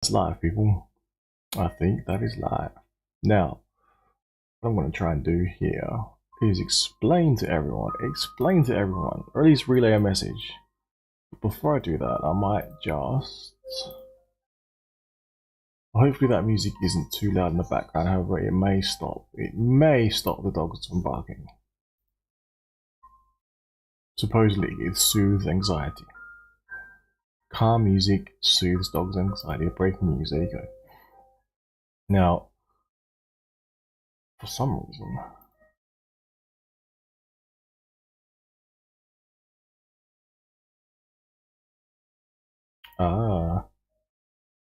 That's live, people. I think that is live. Now, what I'm going to try and do here is explain to everyone, or at least relay a message. But before I do that, I might just... Hopefully that music isn't too loud in the background, however it may stop. It may stop the dogs from barking. Supposedly it soothes anxiety. Calm music soothes dogs' anxiety. Breaking news, there you go. Now, for some reason...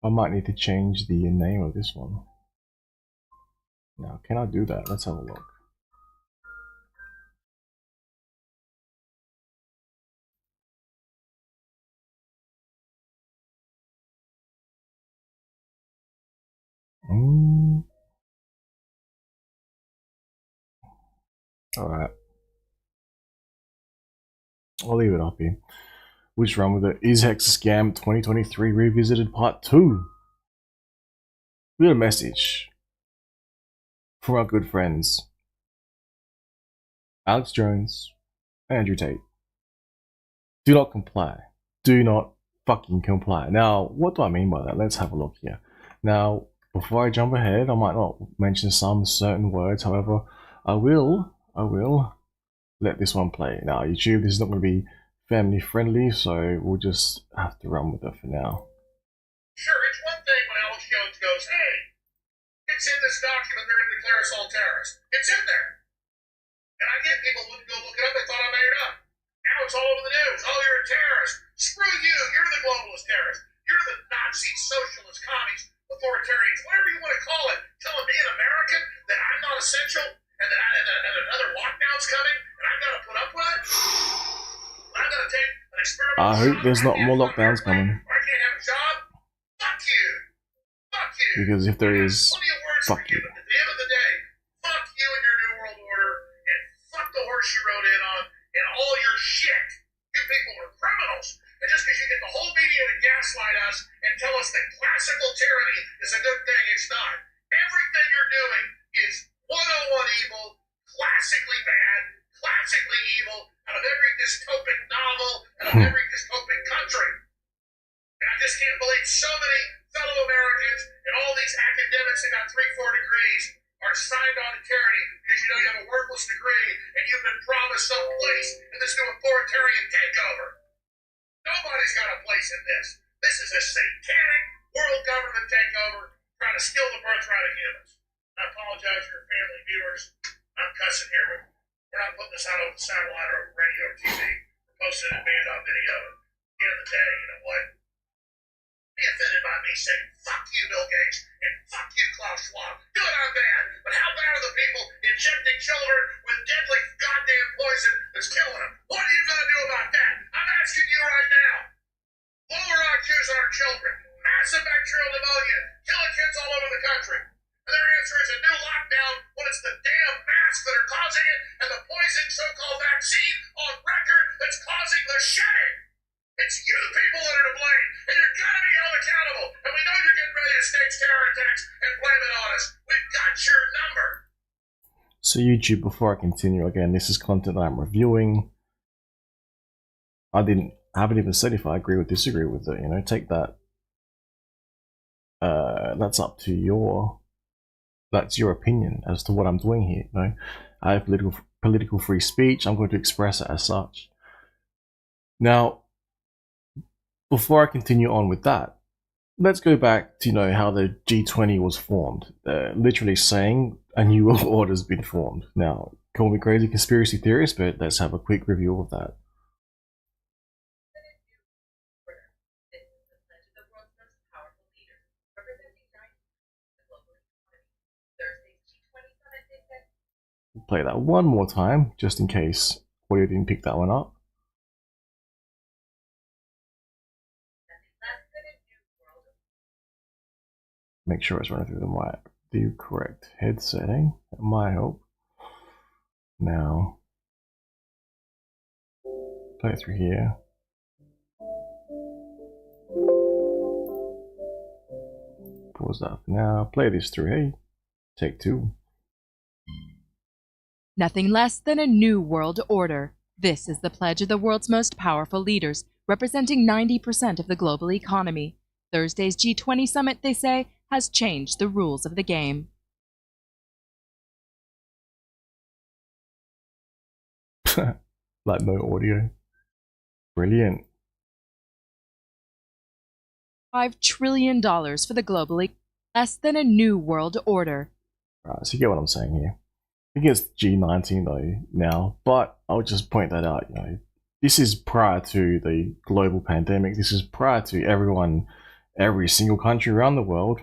I might need to change the name of this one. Now, can I do that? Let's have a look. Alright. I'll leave it up here. We'll just run with it. Is Hex Scam 2023 Revisited Part 2? We got a message from our good friends Alex Jones and Andrew Tate. Do not comply. Do not fucking comply. Now, what do I mean by that? Let's have a look here. Now, before I jump ahead, I might not mention some certain words. However, I will let this one play. Now, YouTube, this is not going to be family friendly, so we'll just have to run with it for now. Sure, it's one thing when Alex Jones goes, hey, it's in this document they're going to declare us all terrorists. It's in there. And I get people wouldn't go look it up, they thought I made it up. Now it's all over the news. Oh, you're a terrorist. Screw you. You're the globalist terrorist. You're the Nazi, socialist, commies, authoritarians, whatever you want to call it, telling me, an American, that I'm not essential and that another lockdown's coming and I've got to put up with it? I've got to take an experimental I hope there's not more lockdowns coming. Or I can't have a job? Fuck you. Fuck you. Because if there is, fuck you. At the end of the day, fuck you and your New World Order, and fuck the horse you rode in on, and all your shit. You people are criminals. And just because you get the whole media to gaslight us and tell us that classical tyranny is a good thing, it's not. Everything you're doing is 101 evil, classically bad, classically evil, out of every dystopic novel, out of every dystopic country. And I just can't believe so many fellow Americans and all these academics that got 3-4 degrees are signed on to tyranny because you know you have a worthless degree and you've been promised some place in this new authoritarian takeover. Nobody's got a place in this. This is a satanic world government takeover trying to steal the birthright of humans. I apologize for your family viewers. I'm cussing here, but we're not putting this out on the satellite or radio or TV. We're posting it banned on video. At the end of the day, you know what? Be offended by me saying, fuck you, Bill Gates, and fuck you, Klaus Schwab. Good, I'm bad. But how bad are the people injecting children with deadly goddamn poison that's killing them? What are you going to do about that? I'm asking you right now. Lower IQs on our children. Massive bacterial pneumonia. Killing kids all over the country. And their answer is a new lockdown when it's the damn masks that are causing it and the poison so-called vaccine on record that's causing the shedding. It's you people that are to blame, and you're gonna be held accountable. And we know you're getting ready to stage terror attacks and blame it on us. We've got your number. So YouTube, before I continue, again, this is content I'm reviewing. I haven't even said if I agree or disagree with it. You know, take that. That's up to that's your opinion as to what I'm doing here. You know, I have political free speech. I'm going to express it as such. Now, before I continue on with that, let's go back to how the G20 was formed. Literally saying a new world order's been formed. Now, call me crazy conspiracy theorist, but let's have a quick review of that. Play that one more time, just in case audio didn't pick that one up. Make sure it's running through the correct head setting. That might help. Now, play it through here. pause that for now. Play this through. Hey, take 2. Nothing less than a new world order. This is the pledge of the world's most powerful leaders, representing 90% of the global economy. Thursday's G20 summit, they say, has changed the rules of the game. Like no audio. Brilliant. $5 trillion for the globally, less than a new world order. Right, so you get what I'm saying here. I think it's G19 though now, but I'll just point that out. You know, this is prior to the global pandemic. This is prior to every single country around the world,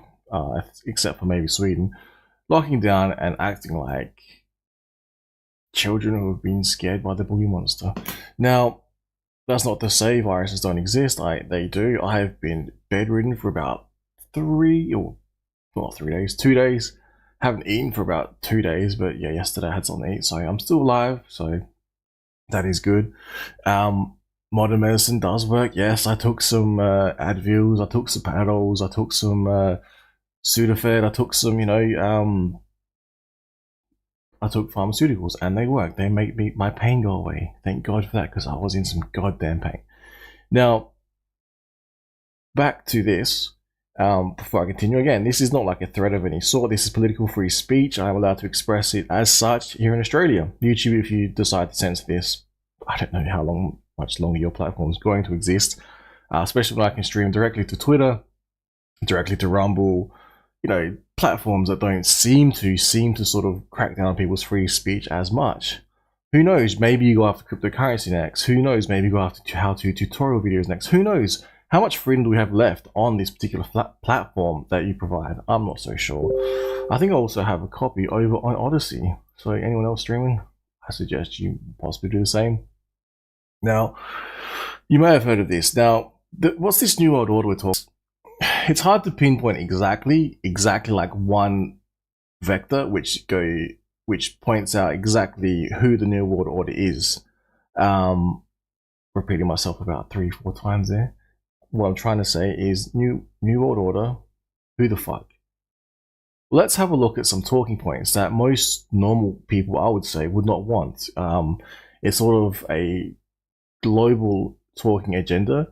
except for maybe Sweden, locking down and acting like children who have been scared by the bully monster. Now, that's not to say viruses don't exist. They do. I have been bedridden for about 2 days. Haven't eaten for about 2 days, but yeah, yesterday I had something to eat, so I'm still alive, so that is good. Modern medicine does work. Yes, I took some Advils, I took some Panadols, I took some Sudafed, I took some, I took pharmaceuticals, and they work. They make my pain go away. Thank God for that, because I was in some goddamn pain. Now, back to this. Before I continue, again, this is not like a threat of any sort. This is political free speech. I'm allowed to express it as such here in Australia. YouTube, if you decide to censor this, I don't know how much longer your platform is going to exist, especially when I can stream directly to Twitter, directly to Rumble, platforms that don't seem to sort of crack down on people's free speech as much. Who knows? Maybe you go after cryptocurrency next. Who knows? Maybe you go after how-to tutorial videos next. Who knows? How much freedom do we have left on this particular platform that you provide? I'm not so sure. I think I also have a copy over on Odyssey. So anyone else streaming, I suggest you possibly do the same. Now, you may have heard of this. Now, what's this New World Order we're talking? It's hard to pinpoint exactly like one vector which points out exactly who the New World Order is. Repeating myself about 3-4 times there. What I'm trying to say is New World Order, who the fuck? Let's have a look at some talking points that most normal people, I would say, would not want. It's sort of a global talking agenda,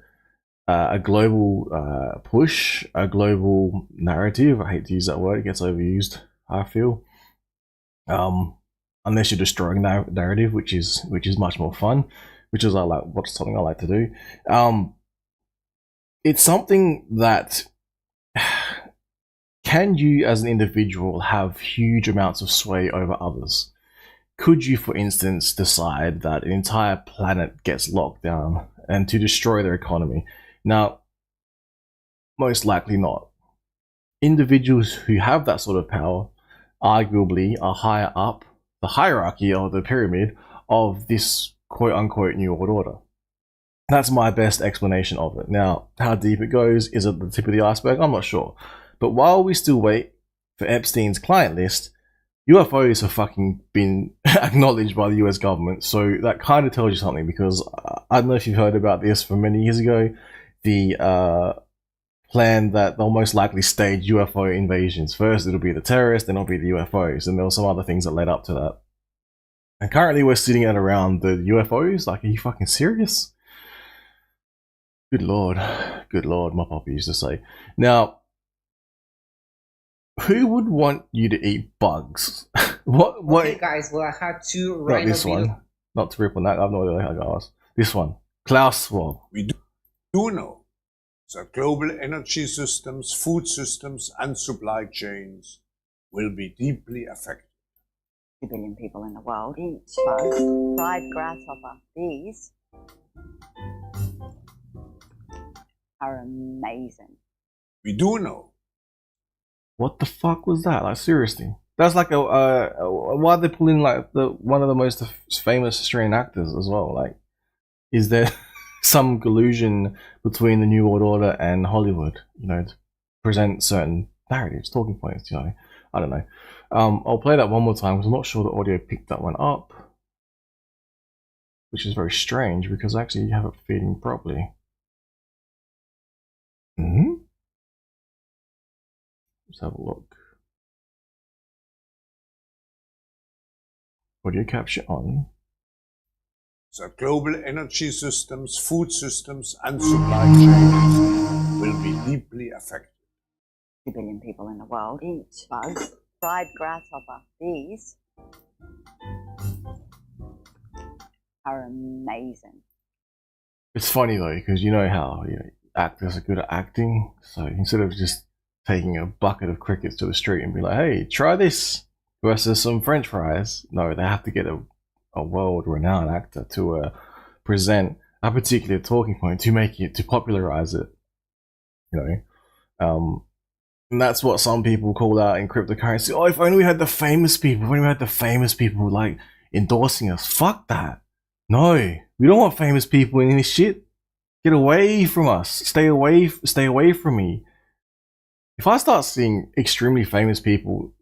a global push, a global narrative. I hate to use that word, it gets overused, I feel. Unless you're destroying narrative, which is much more fun, which is something I like to do. It's something that, can you as an individual have huge amounts of sway over others? Could you, for instance, decide that an entire planet gets locked down and to destroy their economy? Now, most likely not. Individuals who have that sort of power arguably are higher up the hierarchy or the pyramid of this quote-unquote New World Order. That's my best explanation of it. Now, how deep it goes is at the tip of the iceberg, I'm not sure. But while we still wait for Epstein's client list, UFOs have fucking been acknowledged by the US government, so that kind of tells you something, because I don't know if you've heard about this from many years ago, the plan that they'll most likely stage UFO invasions. First it'll be the terrorists, then it'll be the UFOs, and there were some other things that led up to that. And currently we're sitting at around the UFOs. Like, are you fucking serious? Good lord, my papa used to say. Now, who would want you to eat bugs? what? Okay, guys, well, I had to write not this one. Not to rip on that. I have no idea how to ask. This one. Klaus Schwab. We do know that global energy systems, food systems, and supply chains will be deeply affected. 2 billion people in the world eat bugs, fried grasshopper. These are amazing. We do know. What the fuck was that? Like, seriously, that's like why they pull in like one of the most famous Australian actors as well? Like, is there some collusion between the New World Order and Hollywood? To present certain narratives, talking points. I don't know. I'll play that one more time because I'm not sure the audio picked that one up, which is very strange because actually you have it feeding properly. Let's have a look. Audio capture on. The global energy systems, food systems, and supply chains will be deeply affected. 2 billion people in the world eat bugs, fried grasshopper. These are amazing. It's funny though, because you know how actors are good at acting. So instead of just taking a bucket of crickets to the street and be like, "Hey, try this," versus some French fries, no, they have to get a world-renowned actor to present a particular talking point to make it, to popularize it. And that's what some people call out in cryptocurrency. Oh, if only we had the famous people. If only we had the famous people like endorsing us. Fuck that. No, we don't want famous people in this shit. Get away from us. Stay away from me. If I start seeing extremely famous people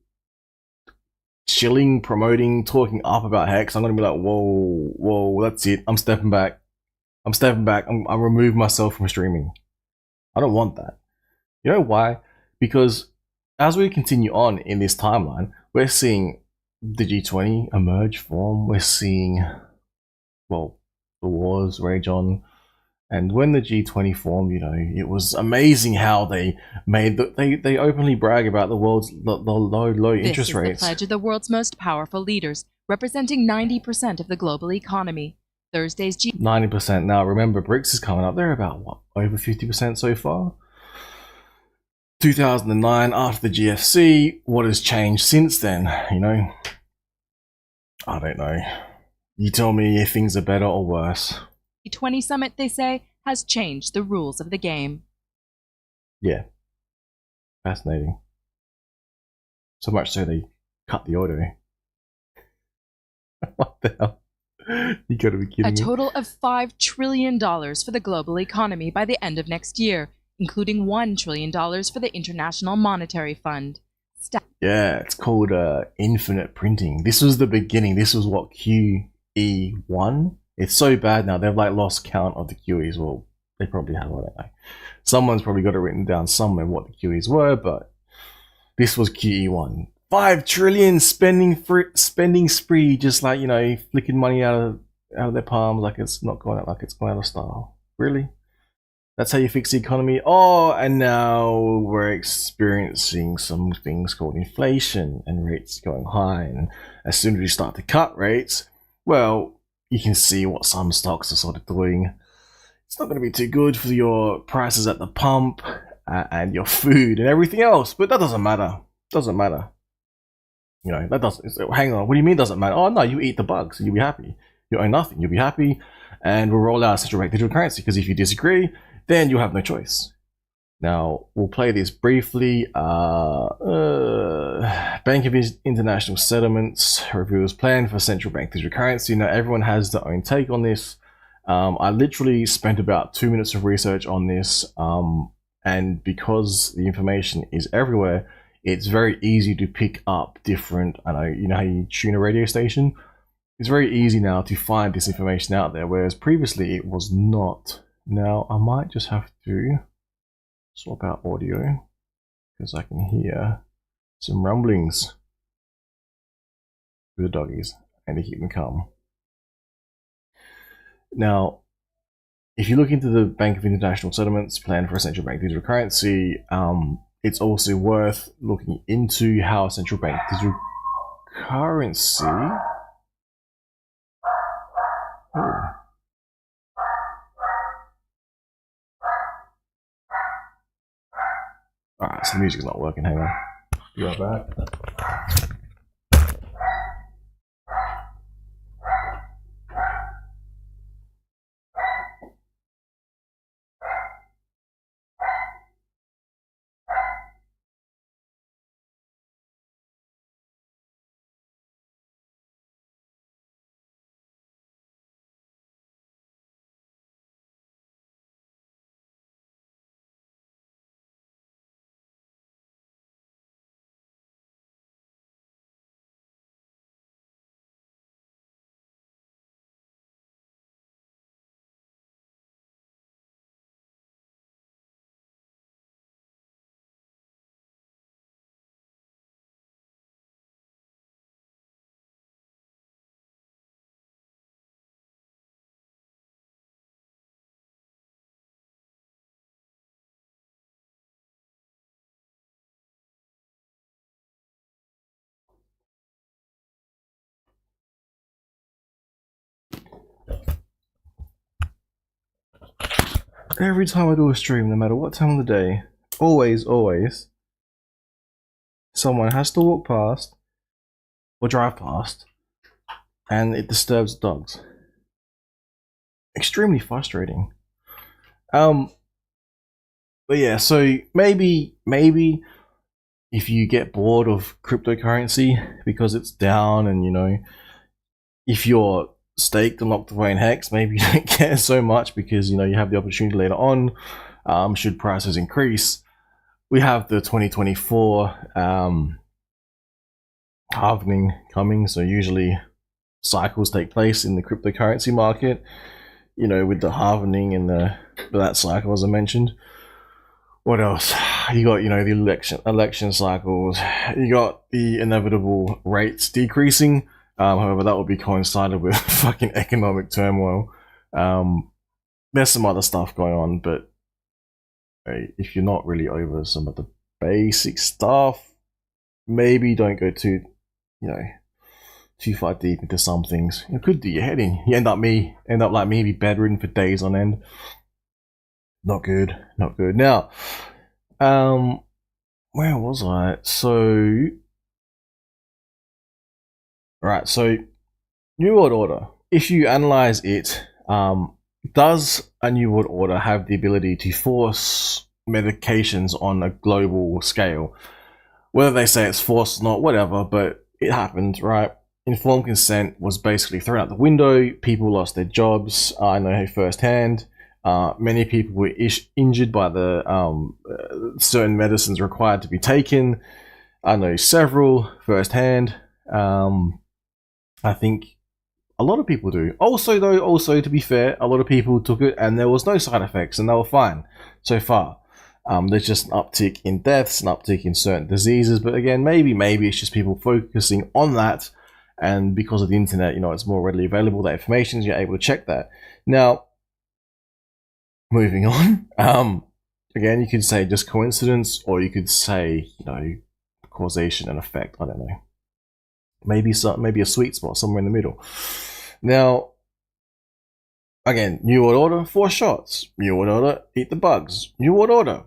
chilling, promoting, talking up about Hex, I'm gonna be like, whoa, that's it. I'm stepping back. I'm removing myself from streaming. I don't want that. You know why? Because as we continue on in this timeline, we're seeing the G20 emerge, form. We're seeing, the wars rage on. And when the G20 formed, it was amazing how they made they openly brag about the world's low interest rates. This is the pledge of the world's most powerful leaders, representing 90% of the global economy. Thursday's 90%. Now remember, BRICS is coming up. They're about over 50% so far. 2009, after the GFC, what has changed since then? I don't know. You tell me if things are better or worse. G20 summit, they say, has changed the rules of the game. Yeah. Fascinating. So much so they cut the audio. What the hell? You gotta be kidding me. A total of $5 trillion for the global economy by the end of next year, including $1 trillion for the International Monetary Fund. Yeah, it's called infinite printing. This was the beginning. This was what QE1. It's so bad now. They've lost count of the QEs. Well, they probably have. I don't know. Someone's probably got it written down somewhere what the QEs were, but this was QE1. 5 trillion spending spree, just flicking money out of their palms like it's not going out, like it's going out of style. Really? That's how you fix the economy? Oh, and now we're experiencing some things called inflation and rates going high. And as soon as we start to cut rates, well, you can see what some stocks are sort of doing. It's not going to be too good for your prices at the pump and your food and everything else, but that doesn't matter. Doesn't matter. That doesn't. Hang on, what do you mean doesn't matter? Oh no, you eat the bugs and you'll be happy. You own nothing, you'll be happy, and we'll roll out central bank digital currency, because if you disagree, then you have no choice. Now, we'll play this briefly. Bank of International Settlements reveals plan for central bank digital currency. Now, everyone has their own take on this. I literally spent about 2 minutes of research on this, and because the information is everywhere, it's very easy to pick up different, how you tune a radio station? It's very easy now to find this information out there, whereas previously it was not. Now, I might just have to swap out audio, because I can hear some rumblings with the doggies, and to keep them calm. Now, if you look into the Bank of International Settlements plan for a central bank digital currency, it's also worth looking into how a central bank digital currency... Alright, so the music's not working, hang on. Be right back. every time I do a stream, no matter what time of the day, always, someone has to walk past or drive past, and it disturbs dogs. Extremely frustrating. But yeah, so maybe if you get bored of cryptocurrency because it's down, and you know, if you're staked and locked away in Hex, maybe you don't care so much because you know you have the opportunity later on, should prices increase. We have the 2024 halvening coming, so usually cycles take place in the cryptocurrency market, you know, with the halvening and that cycle, as I mentioned. What else? You got, you know, the election cycles. You got the inevitable rates decreasing. However, that will be coincided with fucking economic turmoil. There's some other stuff going on, but if you're not really over some of the basic stuff, maybe don't go too far deep into some things. It could do your head in. You end up like me, be bedridden for days on end. Not good. Now, where was I? So, right. So, New World Order. If you analyze it, does a New World Order have the ability to force medications on a global scale? Whether they say it's forced or not, whatever, but it happened, right? Informed consent was basically thrown out the window. People lost their jobs. I know firsthand. Many people were injured by the certain medicines required to be taken. I know several firsthand. I think a lot of people do. Also, to be fair, a lot of people took it and there was no side effects and they were fine so far. There's just an uptick in deaths, an uptick in certain diseases, but again, maybe it's just people focusing on that, and because of the internet, you know, it's more readily available, that information, you're able to check that. Now, moving on, again, you could say just coincidence, or you could say, you know, causation and effect. I don't know. Maybe a sweet spot somewhere in the middle. Now, again, New World Order, 4 shots. New World Order, eat the bugs. New World Order,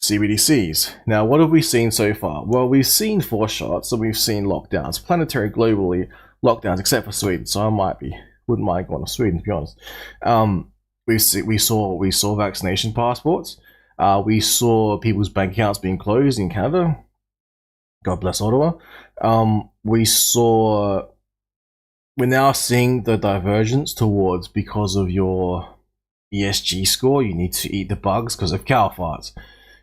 CBDCs. Now, what have we seen so far? Well, we've seen 4 shots, and we've seen lockdowns, planetary, globally lockdowns, except for Sweden. So I wouldn't mind going to Sweden, to be honest. We saw vaccination passports. We saw people's bank accounts being closed in Canada. God bless Ottawa. We're now seeing the divergence towards, because of your ESG score, you need to eat the bugs because of cow farts.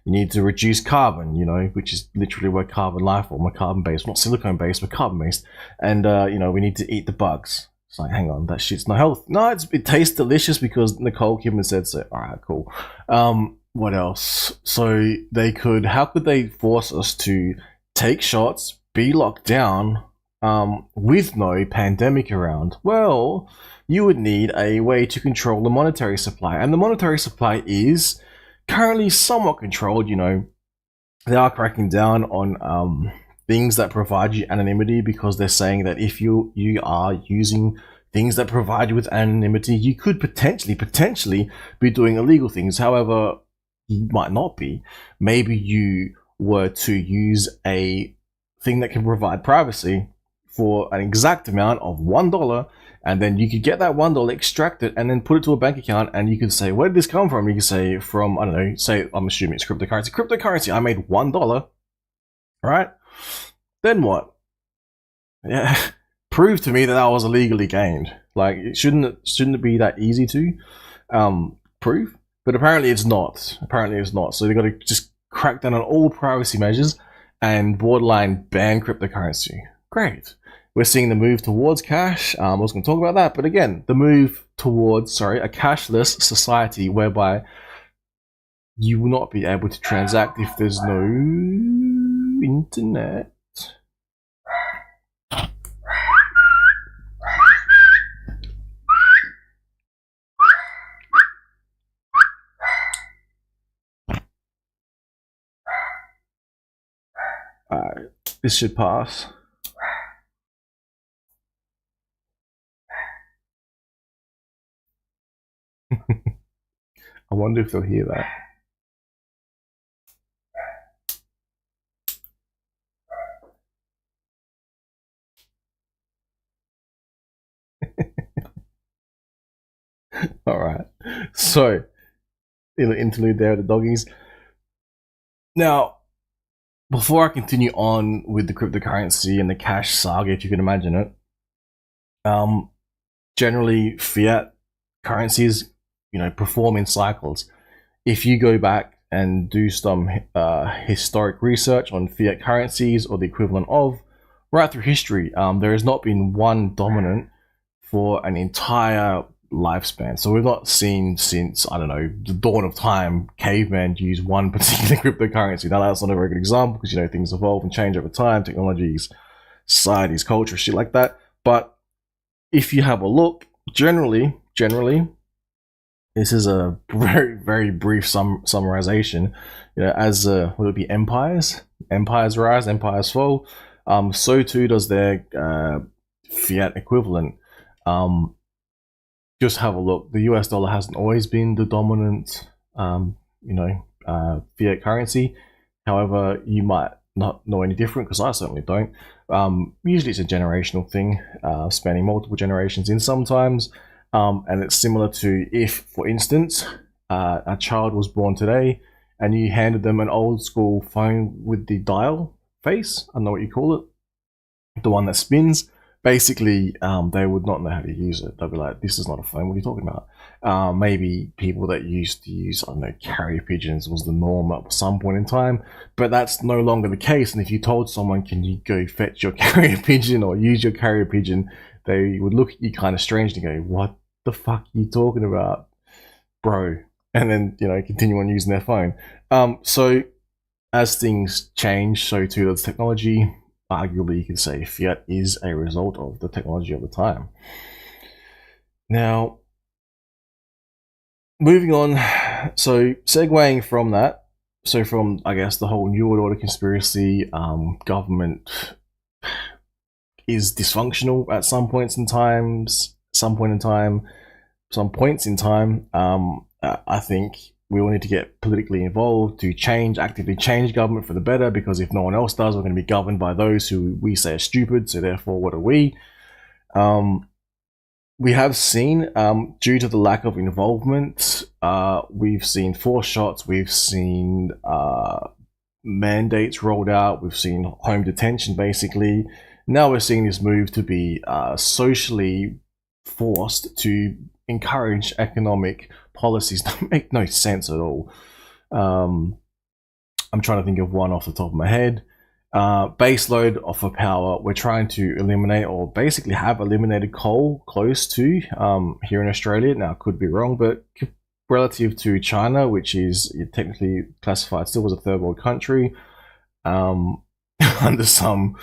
You need to reduce carbon, you know, which is literally where carbon life form. We're carbon based, not silicone based, we're carbon based. And, you know, we need to eat the bugs. It's like, hang on, that shit's not healthy. No, it tastes delicious because Nicole Kidman said so. Alright, cool. What else? So how could they force us to take shots, be locked down, with no pandemic around? Well, you would need a way to control the monetary supply, and the monetary supply is currently somewhat controlled. You know, they are cracking down on things that provide you anonymity, because they're saying that if you are using things that provide you with anonymity, you could potentially be doing illegal things. However, you might not be. Maybe you were to use a thing that can provide privacy for an exact amount of $1, and then you could get that $1, extract it, and then put it to a bank account, and you could say, where did this come from? You could say from, I don't know, say, I'm assuming it's cryptocurrency, I made $1, right? Then what? Yeah, prove to me that was illegally gained. Like, shouldn't it be that easy to prove? But apparently it's not. So they've got to just crack down on all privacy measures and borderline ban cryptocurrency. Great. We're seeing the move towards cash. I was going to talk about that, but again, the move towards, a cashless society whereby you will not be able to transact if there's no internet. Alright, this should pass. I wonder if they'll hear that. All right. So, little interlude there with the doggies. Now, before I continue on with the cryptocurrency and the cash saga, if you can imagine it, generally fiat currencies, perform in cycles. If you go back and do some historic research on fiat currencies or the equivalent of, right through history, there has not been one dominant for an entire lifespan. So we've not seen since, I don't know, the dawn of time, cavemen use one particular cryptocurrency. Now that's not a very good example because, things evolve and change over time, technologies, societies, culture, shit like that. But if you have a look, generally, this is a very, very brief summarization. As would it be empires rise, empires fall. So too does their fiat equivalent. Just have a look. The US dollar hasn't always been the dominant, fiat currency. However, you might not know any different because I certainly don't. Usually it's a generational thing, spanning multiple generations in sometimes. And it's similar to if, for instance, a child was born today and you handed them an old school phone with the dial face, I don't know what you call it, the one that spins. Basically, they would not know how to use it. They'll be like, this is not a phone, what are you talking about? Maybe people that used to use, I don't know, carrier pigeons was the norm at some point in time, but that's no longer the case. And if you told someone, can you go fetch your carrier pigeon or use your carrier pigeon, they would look at you kind of strange and go, what the fuck are you talking about, bro? And then, continue on using their phone. So as things change, so too does technology. Arguably, you could say fiat is a result of the technology of the time. Now, moving on, so segueing from that, so from, I guess, the whole New World Order conspiracy, government is dysfunctional at some points in time. I think we all need to get politically involved to actively change government for the better, because if no one else does, we're going to be governed by those who we say are stupid, so therefore what are we? We have seen, due to the lack of involvement, we've seen forced shots, we've seen mandates rolled out, we've seen home detention basically. Now we're seeing this move to be socially forced to encourage economic policies that make no sense at all. I'm trying to think of one off the top of my head. Baseload offer power. We're trying to eliminate, or basically have eliminated, coal close to here in Australia. Now, could be wrong, but relative to China, which is technically classified still as a third world country, under some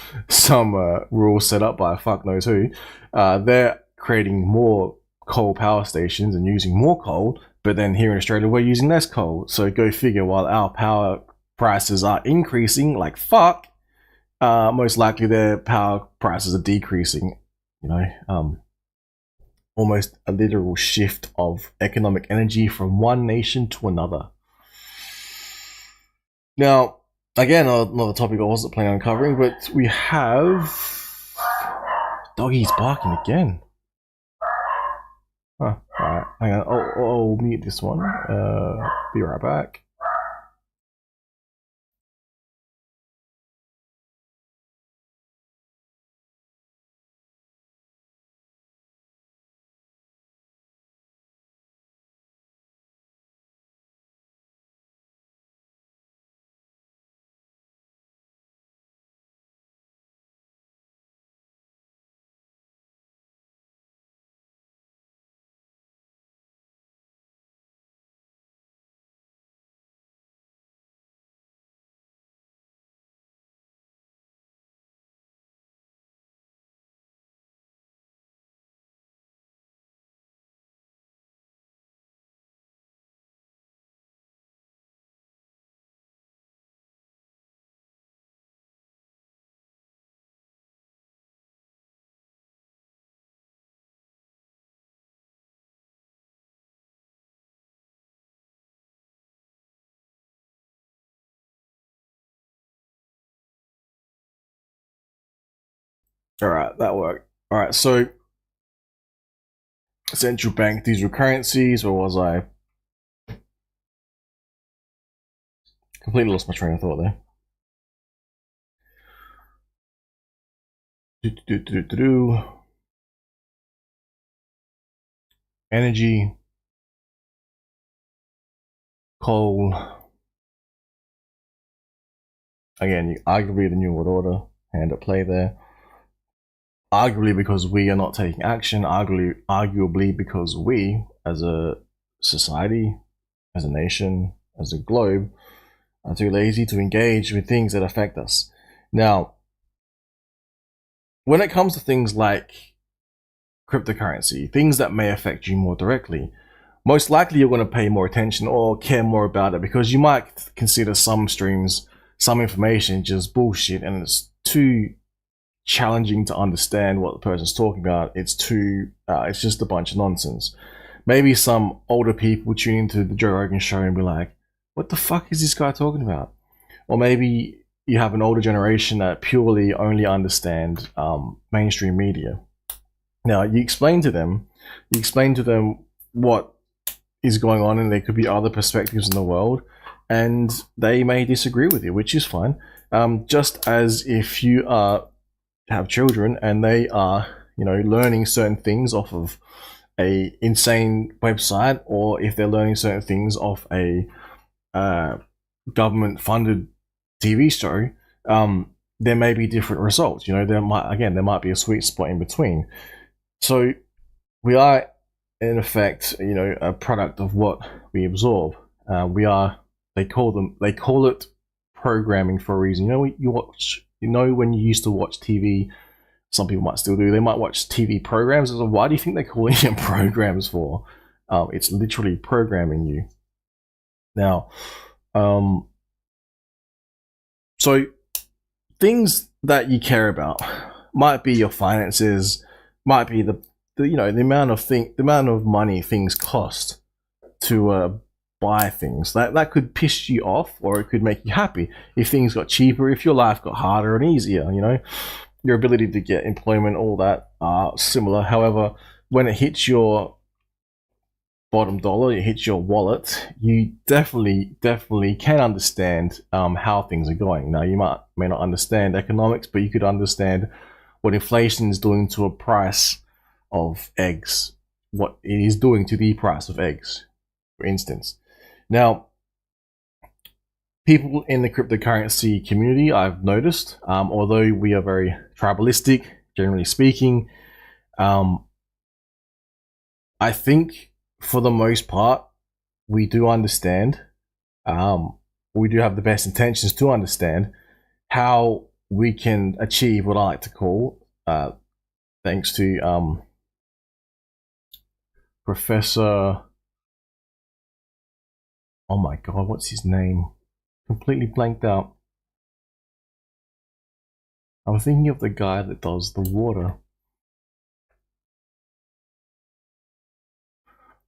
rules set up by fuck knows who, they're creating more coal power stations and using more coal, but then here in Australia we're using less coal. So go figure, while our power prices are increasing like fuck, most likely their power prices are decreasing. Almost a literal shift of economic energy from one nation to another. Now, again, another topic I wasn't planning on covering, but we have doggies barking again. Huh, alright, hang on, I'll mute this one. Be right back. All right, that worked. All right, so central bank digital currencies. Where was I? Completely lost my train of thought there. Energy, coal. Again, arguably the New World Order hand at play there. Arguably because we are not taking action. Arguably because we, as a society, as a nation, as a globe, are too lazy to engage with things that affect us. Now, when it comes to things like cryptocurrency, things that may affect you more directly, most likely you're going to pay more attention or care more about it because you might consider some streams, some information just bullshit and it's too challenging to understand what the person's talking about. It's just a bunch of nonsense. Maybe some older people tune into the Joe Rogan show and be like, what the fuck is this guy talking about? Or maybe you have an older generation that purely only understand mainstream media. Now, you explain to them what is going on, and there could be other perspectives in the world, and they may disagree with you, which is fine. Just as if you have children and they are, learning certain things off of a insane website, or if they're learning certain things off a government-funded TV show, there may be different results. There might be a sweet spot in between. So we are, in effect, a product of what we absorb. They call it programming for a reason. When you used to watch TV, some people might still do, they might watch TV programs. So why do you think they're calling them programs for? It's literally programming you. Now, so things that you care about might be your finances, might be the amount of money things cost to buy things. That could piss you off, or it could make you happy if things got cheaper, if your life got harder and easier. Your ability to get employment, all that are similar. However, when it hits your bottom dollar, it hits your wallet, you definitely can understand how things are going. Now, you may not understand economics, but you could understand what inflation is doing to a price of eggs, what it is doing to the price of eggs, for instance. Now, people in the cryptocurrency community, I've noticed, although we are very tribalistic, generally speaking, I think for the most part, we do understand, we do have the best intentions to understand how we can achieve what I like to call, thanks to Professor, oh my god, what's his name? Completely blanked out. I'm thinking of the guy that does the water.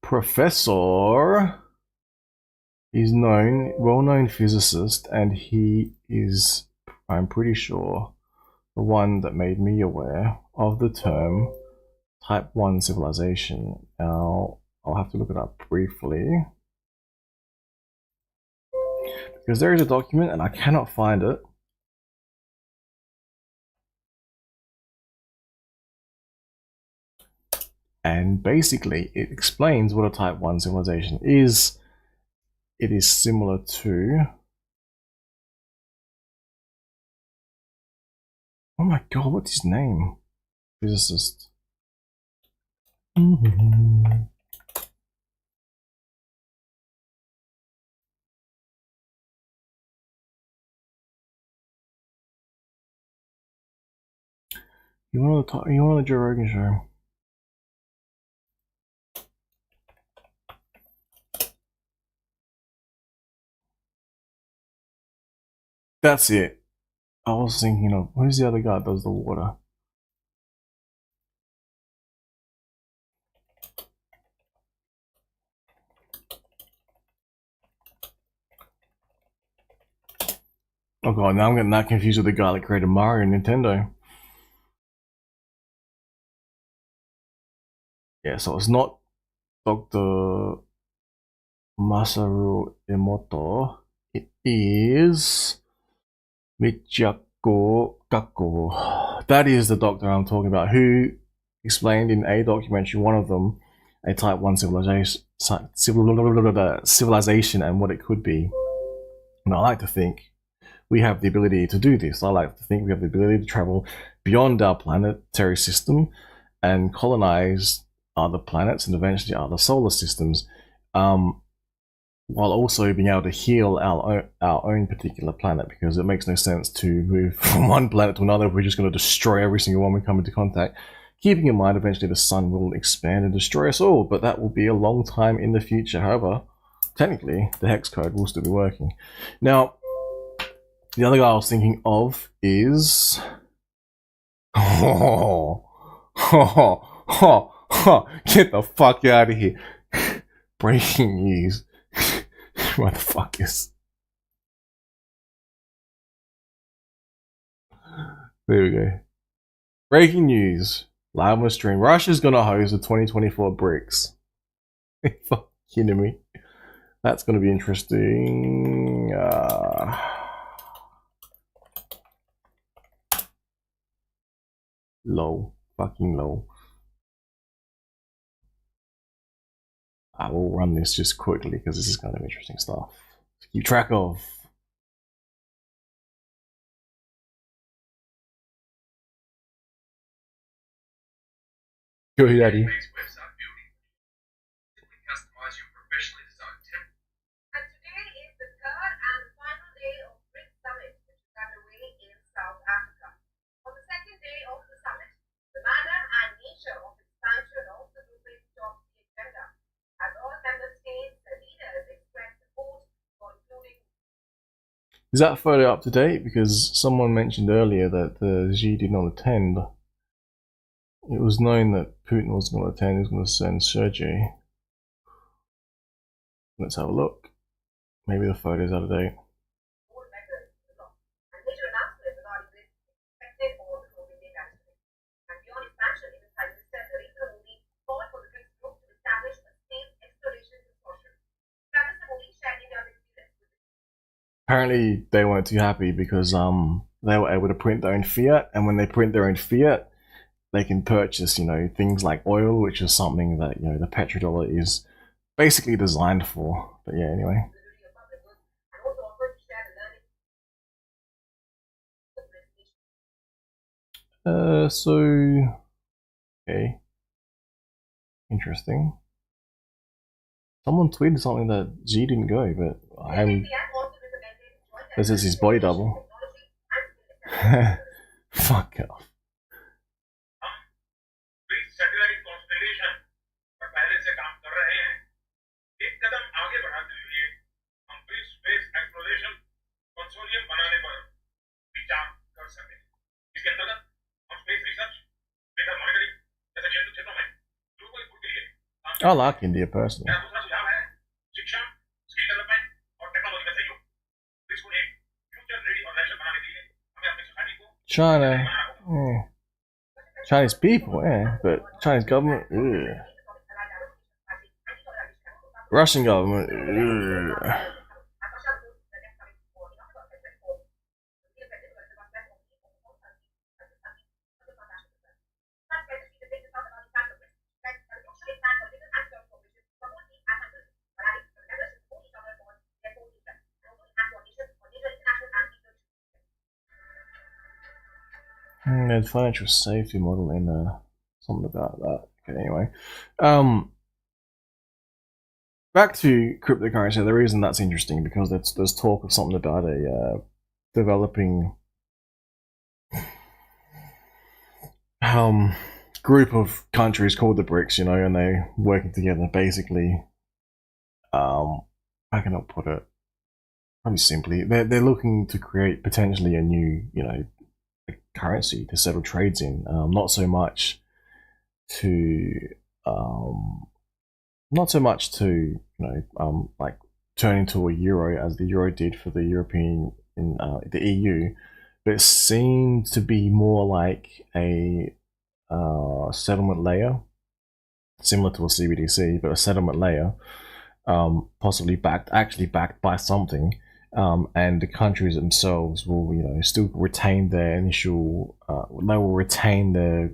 Professor is well-known physicist, and he is, I'm pretty sure, the one that made me aware of the term Type 1 civilization. Now, I'll have to look it up briefly, because there is a document and I cannot find it. And basically, it explains what a Type 1 civilization is. It is similar to... Oh my god, what's his name? Physicist. You want the Joe Rogan show? That's it. I was thinking of, who's the other guy that does the water? Oh god, now I'm getting that confused with the guy that created Mario and Nintendo. Yeah, so it's not Dr. Masaru Emoto. It is Michiko Gakko. That is the doctor I'm talking about, who explained in a documentary, one of them, a Type 1 civilization and what it could be. And I like to think we have the ability to do this. I like to think we have the ability to travel beyond our planetary system and colonize other planets and eventually other solar systems, while also being able to heal our own particular planet, because it makes no sense to move from one planet to another if we're just going to destroy every single one we come into contact. Keeping in mind, eventually the sun will expand and destroy us all, but that will be a long time in the future. However, technically, the hex code will still be working. Now, the other guy I was thinking of is... Get the fuck out of here. Breaking news. Motherfuckers. There we go. Breaking news. Live on the stream. Russia's gonna host the 2024 BRICS. Fuck kidding me. That's gonna be interesting. Low. Fucking low. I will run this just quickly because this is kind of interesting stuff to keep track of. Go ahead, Daddy. Customize your professionally designed template. And today is the third and final day of BRICS Summit, which is underway in South Africa. On the second day of the summit, the manner and nature of expansion of the grouping topped the agenda, as all member states and leaders expressed support for including. Is that photo up to date? Because someone mentioned earlier that Xi did not attend. It was known that Putin was going to attend. He was going to send Sergey. Let's have a look. Maybe the photo's out of date. Apparently they weren't too happy because they were able to print their own fiat, and when they print their own fiat, they can purchase, you know, things like oil, which is something that, you know, the petrodollar is basically designed for. But yeah, anyway. So okay, interesting. Someone tweeted something that Xi didn't go, but I'm. This is his body double. Fuck off. Satellite constellation पर पहले से काम कर रहे हैं। एक कदम आगे बढ़ाते हुए हम फ्री स्पेस एक्सप्लोरेशन कंसोर्टियम बनाने पर विचार कर सके। इसके अंतर्गत हम स्पेस रिसर्च, बेहतर मॉनिटरिंग जैसे क्षेत्रों में ग्लोबल गुड के लिए। I like India personally. दूसरा सुझाव है शिक्षा, स्किल डेवलपमेंट और टेक्नोलॉजी का सहयोग। इसको एक फ्यूचर रेडी ऑर्गेनाइजेशन बनाने के लिए हमें अपनी सोसाइटी को China. Yeah. Chinese people, yeah, but Chinese government, ugh. Russian government, ugh. There's financial safety model in something about that. Okay, anyway. Back to cryptocurrency. The reason that's interesting because there's talk of something about a developing group of countries called the BRICS, you know, and they're working together basically. How can I put it? Probably simply, they're looking to create potentially a new, you know, currency to settle trades in. Not so much to you know, like turn into a euro as the euro did for the European in the EU, but it seemed to be more like a settlement layer similar to a CBDC, but a settlement layer, possibly actually backed by something, and the countries themselves will, still retain their initial, they will retain their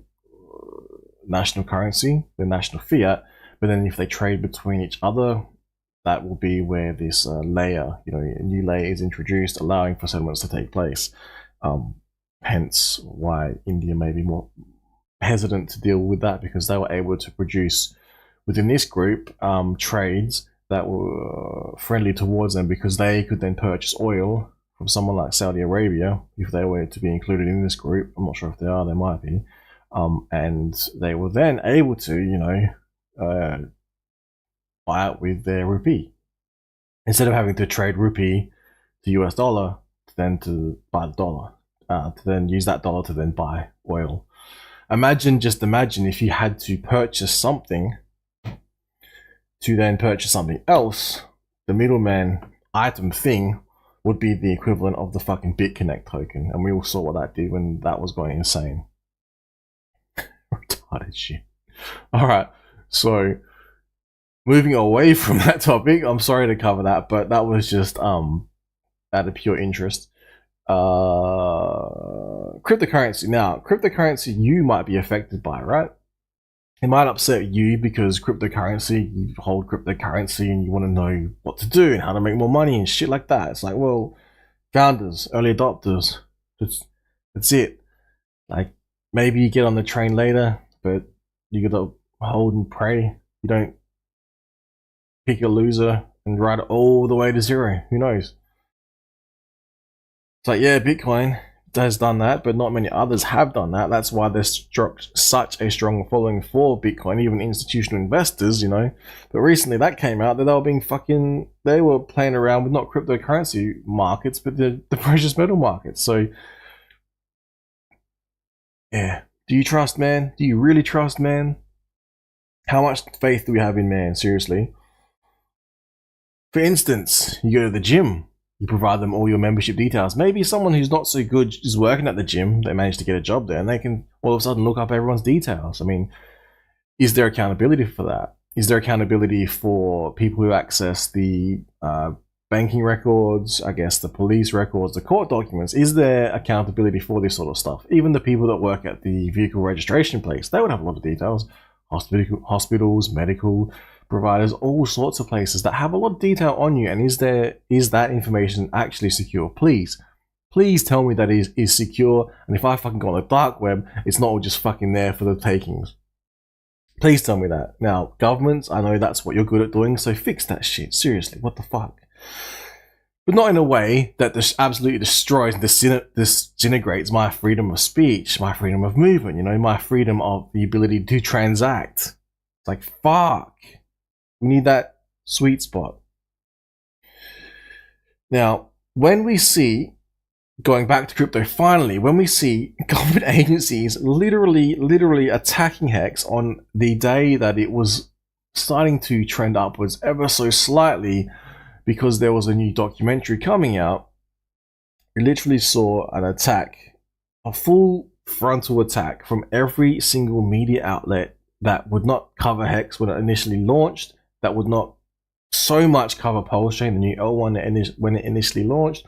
national currency, their national fiat, but then if they trade between each other, that will be where this layer, a new layer is introduced, allowing for settlements to take place. Hence why India may be more hesitant to deal with that, because they were able to produce within this group trades that were friendly towards them, because they could then purchase oil from someone like Saudi Arabia if they were to be included in this group. I'm not sure if they are, they might be. And they were then able to, buy out with their rupee. Instead of having to trade rupee to US dollar, then to buy the dollar, to then use that dollar to then buy oil. Just imagine if you had to purchase something to then purchase something else, the middleman item thing would be the equivalent of the fucking BitConnect token. And we all saw what that did when that was going insane. Retarded shit. Alright, so moving away from that topic, I'm sorry to cover that, but that was just out of pure interest. Cryptocurrency. Now, cryptocurrency you might be affected by, right? It might upset you because you hold cryptocurrency and you want to know what to do and how to make more money and shit like that. It's like, well, founders, early adopters, that's it. Like, maybe you get on the train later, but you gotta hold and pray. You don't pick a loser and ride it all the way to zero. Who knows? It's like, yeah, Bitcoin has done that, but not many others have done that. That's why there's such a strong following for Bitcoin, even institutional investors, But recently that came out that they were playing around with not cryptocurrency markets, but the precious metal markets. So, yeah. Do you trust man? Do you really trust man? How much faith do we have in man? Seriously. For instance, you go to the gym. You provide them all your membership details. Maybe someone who's not so good is working at the gym, they managed to get a job there, and they can all of a sudden look up everyone's details. I mean, is there accountability for that? Is there accountability for people who access the banking records, I guess the police records, the court documents? Is there accountability for this sort of stuff? Even the people that work at the vehicle registration place, they would have a lot of details. Hospitals, medical providers, all sorts of places that have a lot of detail on you. And is that information actually secure? Please tell me that is secure. And if I fucking go on the dark web, it's not all just fucking there for the takings. Please tell me that. Now, governments, I know that's what you're good at doing, so fix that shit. Seriously, what the fuck? But not in a way that this absolutely destroys and disintegrates my freedom of speech, my freedom of movement, my freedom of the ability to transact. It's like, fuck. We need that sweet spot. Now, when we see, going back to crypto finally, when we see government agencies literally attacking Hex on the day that it was starting to trend upwards ever so slightly because there was a new documentary coming out, we literally saw an attack, a full frontal attack from every single media outlet that would not cover Hex when it initially launched, that would not so much cover Pulsechain, the new L1 when it initially launched.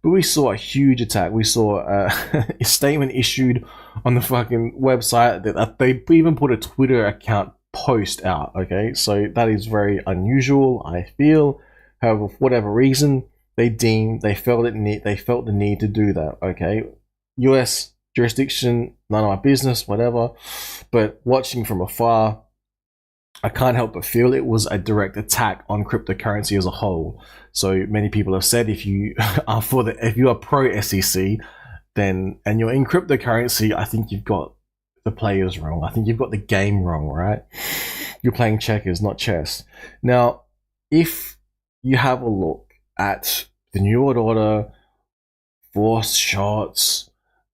But we saw a huge attack. We saw a statement issued on the fucking website that they even put a Twitter account post out. Okay, so that is very unusual, I feel. However, for whatever reason, they felt the need to do that. Okay, US jurisdiction, none of my business, whatever. But watching from afar, I can't help but feel it was a direct attack on cryptocurrency as a whole. So many people have said if you are pro SEC, then and you're in cryptocurrency, I think you've got the players wrong. I think you've got the game wrong, right? You're playing checkers, not chess. Now, if you have a look at the New World Order, forced shots,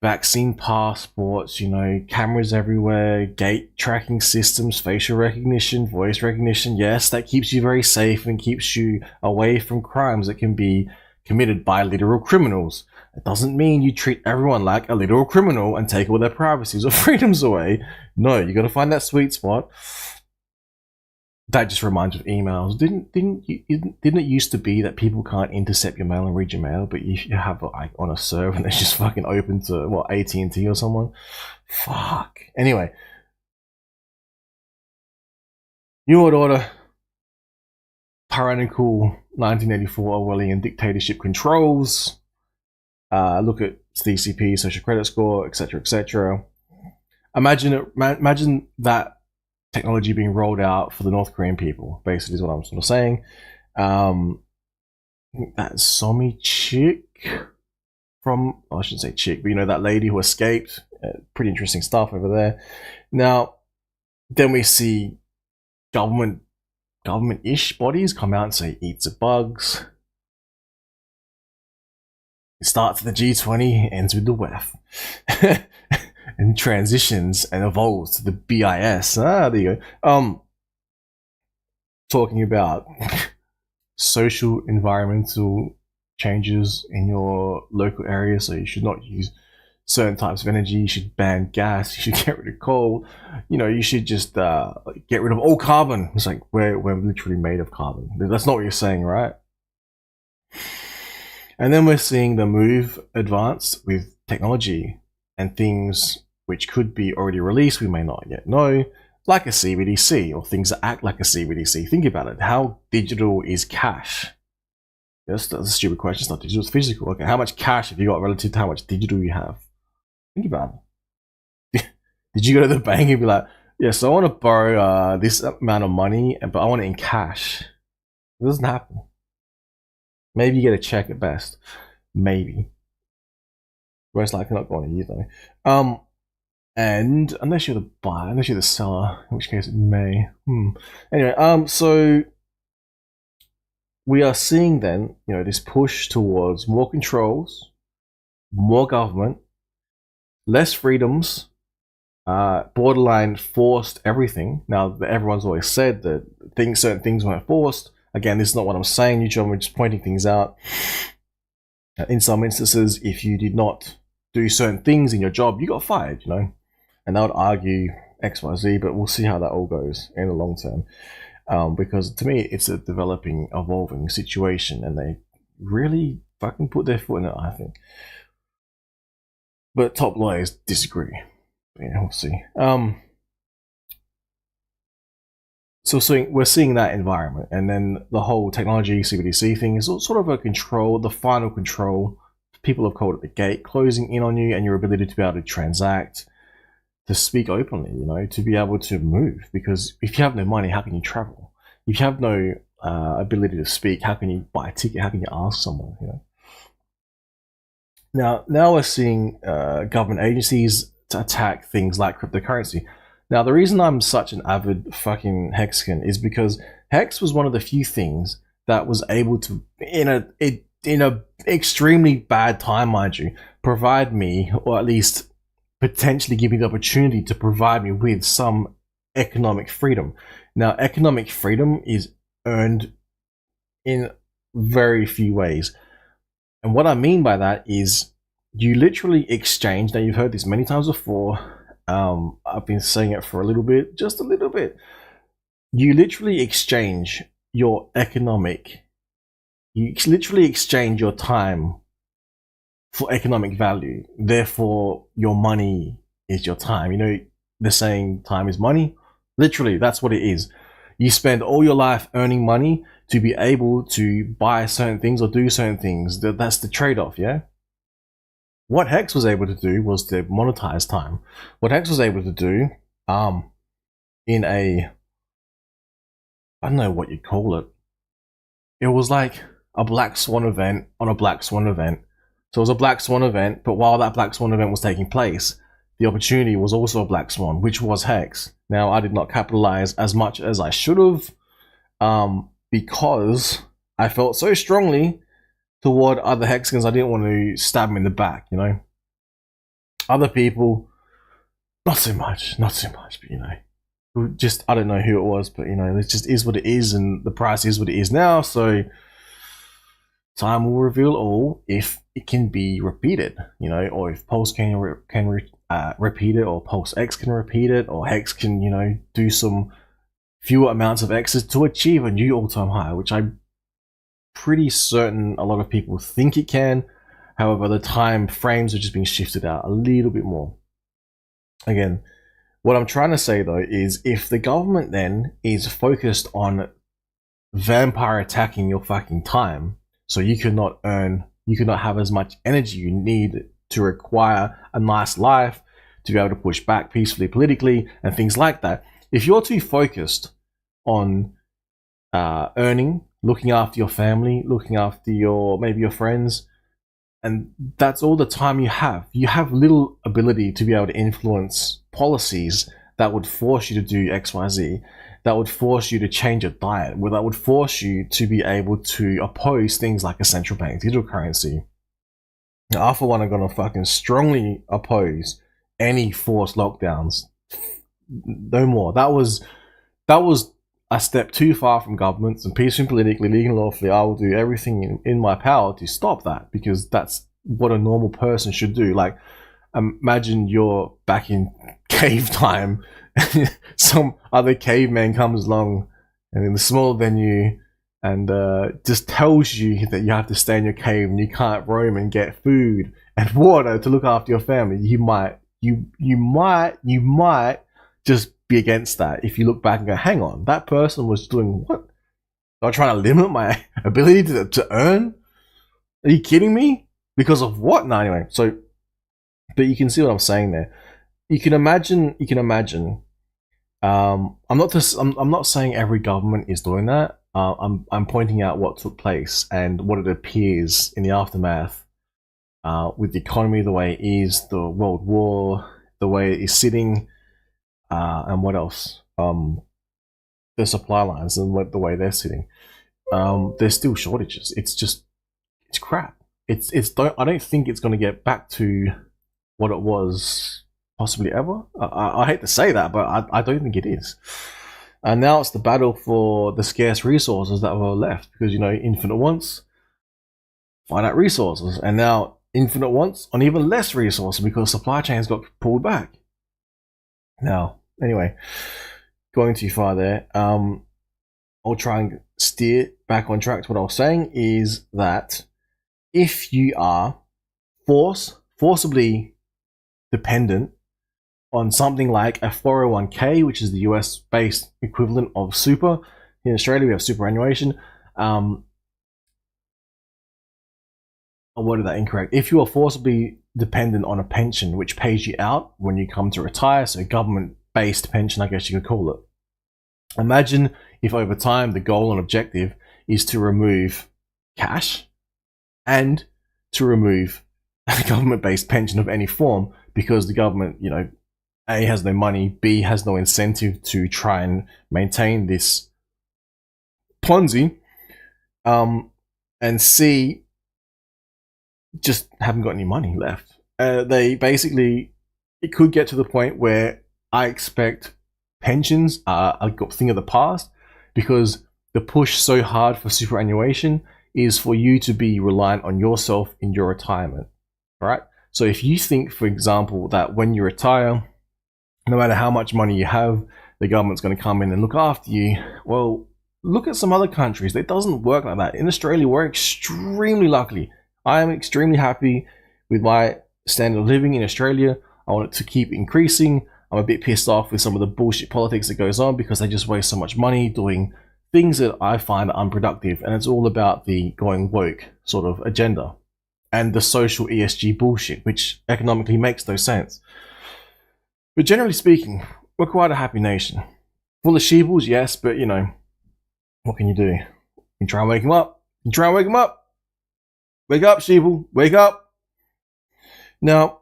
vaccine passports, cameras everywhere, gate tracking systems, facial recognition, voice recognition. Yes, that keeps you very safe and keeps you away from crimes that can be committed by literal criminals. It doesn't mean you treat everyone like a literal criminal and take all their privacies or freedoms away. No, you got to find that sweet spot. that just reminds me of emails. Didn't it used to be that people can't intercept your mail and read your mail, but you have it like on a server and it's just fucking open to what, AT&T or someone? Fuck. Anyway, New World Order, tyrannical 1984 Orwellian dictatorship controls. Look at CCP, social credit score, etc., etc. Imagine that technology being rolled out for the North Korean people, basically, is what I'm sort of saying. That Somi chick from, I shouldn't say chick, but you know, that lady who escaped. Pretty interesting stuff over there. Now, then we see government-ish bodies come out and say, eat the bugs. It starts at the G20, ends with the WEF. And transitions and evolves to the BIS. There you go. Talking about social environmental changes in your local area, so you should not use certain types of energy, you should ban gas, you should get rid of coal, you know, you should just get rid of all carbon. It's like, we're literally made of carbon. That's not what you're saying, right? And then we're seeing the move advance with technology and things which could be already released, we may not yet know, like a CBDC, or things that act like a CBDC. Think about it. How digital is cash? Yes, that's a stupid question. It's not digital, it's physical. Okay, how much cash have you got relative to how much digital you have? Think about it. Did you go to the bank and be like, yes, I want to borrow this amount of money, but I want it in cash? It doesn't happen. Maybe you get a check at best. Maybe. Most likely not going to you though. And unless you're the buyer, unless you're the seller, in which case it may. Anyway, so we are seeing then, you know, this push towards more controls, more government, less freedoms, borderline forced everything. Now, everyone's always said that certain things weren't forced. Again, this is not what I'm saying, YouTube. I'm just pointing things out. In some instances, if you did not do certain things in your job, you got fired, you know. And I would argue XYZ, but we'll see how that all goes in the long term. Because to me, it's a developing, evolving situation, and they really fucking put their foot in it, I think. But top lawyers disagree. Yeah, we'll see. So we're seeing that environment, and then the whole technology CBDC thing is sort of a control, the final control. People have called it the gate closing in on you and your ability to be able to transact, to speak openly, you know, to be able to move. Because if you have no money, how can you travel? If you have no ability to speak, how can you buy a ticket? How can you ask someone, you know? Now we're seeing government agencies to attack things like cryptocurrency. Now, the reason I'm such an avid fucking Hexcan is because Hex was one of the few things that was able to, in a extremely bad time, mind you, provide me, or at least potentially give me the opportunity to provide me with some economic freedom. Now, economic freedom is earned in very few ways. And what I mean by that is you literally exchange, now you've heard this many times before, I've been saying it for a little bit, just a little bit. You literally exchange your you literally exchange your time for economic value. Therefore, your money is your time. You know, the saying, time is money. Literally, that's what it is. You spend all your life earning money to be able to buy certain things or do certain things. That's the trade-off, yeah? What Hex was able to do was to monetize time. What Hex was able to do, in a, I don't know what you'd call it. It was like a Black Swan event on a Black Swan event. So it was a Black Swan event, but while that Black Swan event was taking place, the opportunity was also a Black Swan, which was Hex. Now, I did not capitalize as much as I should have, because I felt so strongly toward other Hexicans, I didn't want to stab them in the back, you know. Other people, not so much, but you know, just, I don't know who it was, but you know, it just is what it is, and the price is what it is now, so time will reveal all if it can be repeated, you know, or if Pulse can repeat it, or Pulse X can repeat it, or Hex can, you know, do some fewer amounts of X's to achieve a new all-time high, which I'm pretty certain a lot of people think it can. However, the time frames are just being shifted out a little bit more. Again, what I'm trying to say though is if the government then is focused on vampire attacking your fucking time, so you cannot have as much energy you need to acquire a nice life, to be able to push back peacefully politically and things like that. If you're too focused on earning, looking after your family, looking after maybe your friends, and that's all the time you have little ability to be able to influence policies that would force you to do XYZ, that would force you to change your diet, that would force you to be able to oppose things like a central bank digital currency. Now, I for one, am going to fucking strongly oppose any forced lockdowns. No more. That was a step too far from governments, and peacefully, politically, legally, and lawfully, I will do everything in my power to stop that, because that's what a normal person should do. Like, imagine you're back in cave time, some other caveman comes along and in a smaller than you, and just tells you that you have to stay in your cave and you can't roam and get food and water to look after your family. You might just be against that if you look back and go, hang on, that person was doing what? They're trying to limit my ability to earn? Are you kidding me? Because of what? No, anyway. So, but you can see what I'm saying there. You can imagine. I'm not saying every government is doing that. I'm pointing out what took place and what it appears in the aftermath, with the economy the way it is, the world war, the way it is sitting, and what else? The supply lines and the way they're sitting. There's still shortages. It's crap. I don't think it's going to get back to what it was possibly ever. I hate to say that, but I don't think it is. And now it's the battle for the scarce resources that were left, because, infinite wants, finite resources, and now infinite wants on even less resources because supply chains got pulled back. Now, anyway, going too far there, I'll try and steer back on track to what I was saying, is that if you are forcibly dependent on something like a 401k, which is the US-based equivalent of super. In Australia, we have superannuation. I worded that incorrect. If you are forcibly dependent on a pension which pays you out when you come to retire, so government-based pension, I guess you could call it. Imagine if over time the goal and objective is to remove cash and to remove a government-based pension of any form, because the government, A, has no money, B, has no incentive to try and maintain this Ponzi, and C, just haven't got any money left. It could get to the point where I expect pensions are a thing of the past, because the push so hard for superannuation is for you to be reliant on yourself in your retirement, right? So if you think, for example, that when you retire, no matter how much money you have, the government's going to come in and look after you, well, look at some other countries. It doesn't work like that. In Australia, we're extremely lucky. I am extremely happy with my standard of living in Australia. I want it to keep increasing. I'm a bit pissed off with some of the bullshit politics that goes on, because they just waste so much money doing things that I find unproductive, and it's all about the going woke sort of agenda and the social ESG bullshit, which economically makes no sense. But generally speaking, we're quite a happy nation. Full of sheebles, yes, but what can you do? You try and wake them up. Wake up, sheeple. Wake up. Now,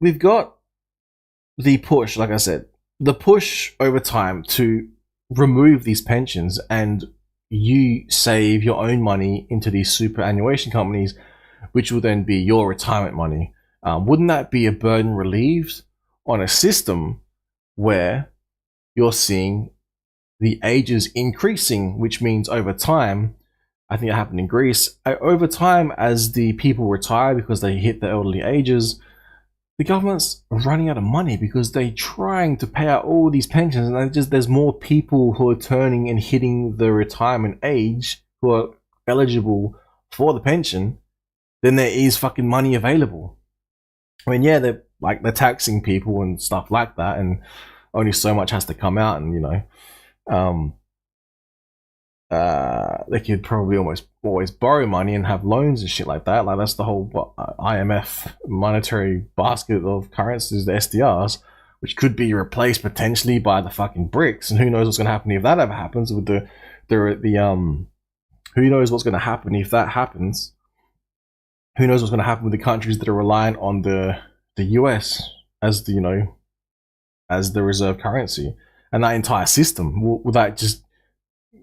we've got the push, like I said, the push over time to remove these pensions, and you save your own money into these superannuation companies, which will then be your retirement money. Wouldn't that be a burden relieved on a system where you're seeing the ages increasing, which means over time, I think it happened in Greece, over time, as the people retire because they hit the elderly ages, the government's running out of money because they're trying to pay out all these pensions, and there's more people who are turning and hitting the retirement age who are eligible for the pension than there is fucking money available. I mean, yeah, they're taxing people and stuff like that, and only so much has to come out, and they could probably always borrow money and have loans and shit like that. Like, that's the whole IMF monetary basket of currencies, the SDRs, which could be replaced potentially by the fucking BRICS. And who knows what's going to happen if that ever happens with the who knows what's going to happen if that happens. Who knows what's going to happen with the countries that are reliant on the US as the as the reserve currency, and that entire system. Will that just,